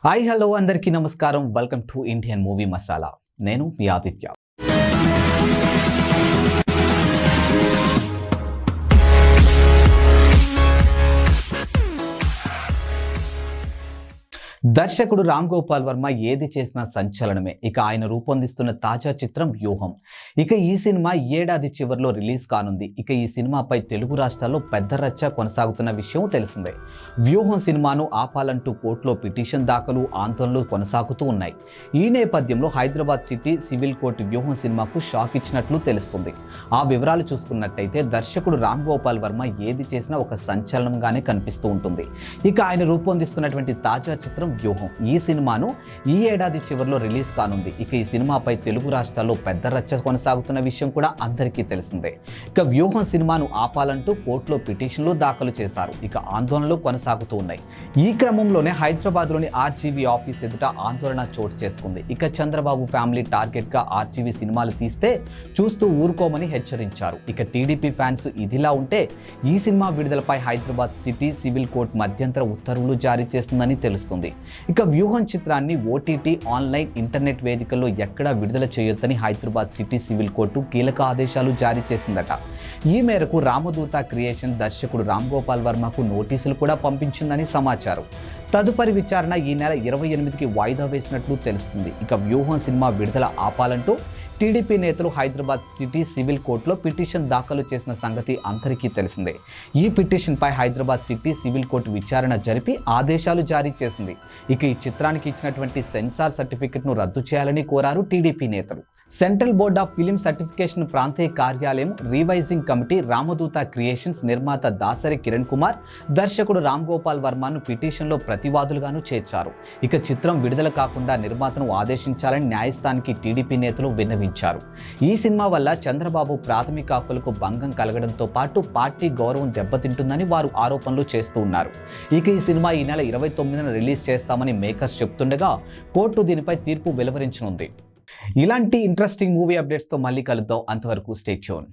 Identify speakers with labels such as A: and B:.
A: Hi hello అందరికీ నమస్కారం. Welcome to Indian movie masala. నేను మీ ఆదిత్య. దర్శకుడు రామ్ గోపాల్ వర్మ ఏది చేసినా సంచలనమే. ఇక ఆయన రూపొందిస్తున్న తాజా చిత్రం వ్యూహం. ఇక ఈ సినిమా ఏడాది చివరిలో రిలీజ్ కానుంది. ఇక ఈ సినిమాపై తెలుగు రాష్ట్రాల్లో పెద్ద రచ్చ కొనసాగుతున్న విషయం తెలిసిందే. వ్యూహం సినిమాను ఆపాలంటూ కోర్టులో పిటిషన్ దాఖలు, ఆందోళనలు కొనసాగుతూ ఉన్నాయి. ఈ నేపథ్యంలో హైదరాబాద్ సిటీ సివిల్ కోర్టు వ్యూహం సినిమాకు షాక్ ఇచ్చినట్లు తెలుస్తుంది. ఆ వివరాలు చూసుకున్నట్టయితే దర్శకుడు రామ్ గోపాల్ వర్మ ఏది చేసినా ఒక సంచలనంగానే కనిపిస్తూ ఉంటుంది. ఇక ఆయన రూపొందిస్తున్నటువంటి తాజా చిత్రం వ్యూహం. ఈ సినిమాను ఈ ఏడాది చివరిలో రిలీజ్ కానుంది. ఇక ఈ సినిమాపై తెలుగు రాష్ట్రాల్లో పెద్ద రచ్చ కొనసాగుతున్న విషయం కూడా అందరికీ తెలిసిందే. ఇక వ్యూహం సినిమాను ఆపాలంటూ కోర్టులో పిటిషన్లు దాఖలు చేశారు. ఇక ఆందోళనలు కొనసాగుతూ ఉన్నాయి. ఈ క్రమంలోనే హైదరాబాద్లోని ఆర్జీవీ ఆఫీస్ ఎదుట ఆందోళన చోటు చేసుకుంది. ఇక చంద్రబాబు ఫ్యామిలీ టార్గెట్గా ఆర్జీవీ సినిమాలు తీస్తే చూస్తూ ఊరుకోమని హెచ్చరించారు. ఇక టీడీపీ ఫ్యాన్స్ ఇదిలా ఉంటే ఈ సినిమా విడుదలపై హైదరాబాద్ సిటీ సివిల్ కోర్టు మధ్యంతర ఉత్తర్వులు జారీ చేస్తుందని తెలుస్తుంది. ఇక వ్యూహం చిత్రాన్ని ఓటీటీ, ఆన్లైన్, ఇంటర్నెట్ వేదికల్లో ఎక్కడా విడుదల చేయొద్దని హైదరాబాద్ సిటీ సివిల్ కోర్టు కీలక ఆదేశాలు జారీ చేసిందట. ఈ మేరకు రామదూత క్రియేషన్ దర్శకుడు రామ్ గోపాల్ వర్మకు నోటీసులు కూడా పంపించిందని సమాచారం. తదుపరి విచారణ ఈ నెల 28కి వాయిదా వేసినట్లు తెలుస్తుంది. ఇక వ్యూహం సినిమా విడుదల ఆపాలంటూ టీడీపీ నేతలు హైదరాబాద్ సిటీ సివిల్ కోర్టులో పిటిషన్ దాఖలు చేసిన సంగతి అందరికీ తెలిసిందే. ఈ పిటిషన్పై హైదరాబాద్ సిటీ సివిల్ కోర్టు విచారణ జరిపి ఆదేశాలు జారీ చేసింది. ఇక ఈ చిత్రానికి ఇచ్చినటువంటి సెన్సార్ సర్టిఫికెట్ను రద్దు చేయాలని కోరారు టీడీపీ నేతలు. Central board of film certification ప్రాంతీయ కార్యాలయం, రివైజింగ్ కమిటీ, రామదూత క్రియేషన్స్ నిర్మాత దాసరి కిరణ్ కుమార్, దర్శకుడు రామ్ గోపాల్ వర్మను పిటిషన్లో ప్రతివాదులుగాను చేర్చారు. ఇక చిత్రం విడుదల కాకుండా నిర్మాతను ఆదేశించాలని న్యాయస్థానానికి టీడీపీ నేతలు విన్నవించారు. ఈ సినిమా వల్ల చంద్రబాబు ప్రాథమిక హక్కులకు భంగం కలగడంతో పాటు పార్టీ గౌరవం దెబ్బతింటుందని వారు ఆరోపణలు చేస్తూ ఉన్నారు. ఇక ఈ సినిమా ఈ నెల 29న రిలీజ్ చేస్తామని మేకర్స్ చెప్తుండగా కోర్టు దీనిపై తీర్పు వెలువరించనుంది. ఇలాంటి ఇంట్రెస్టింగ్ మూవీ అప్డేట్స్తో మళ్ళీ కలుద్దాం. అంతవరకు స్టే ట్యూన్.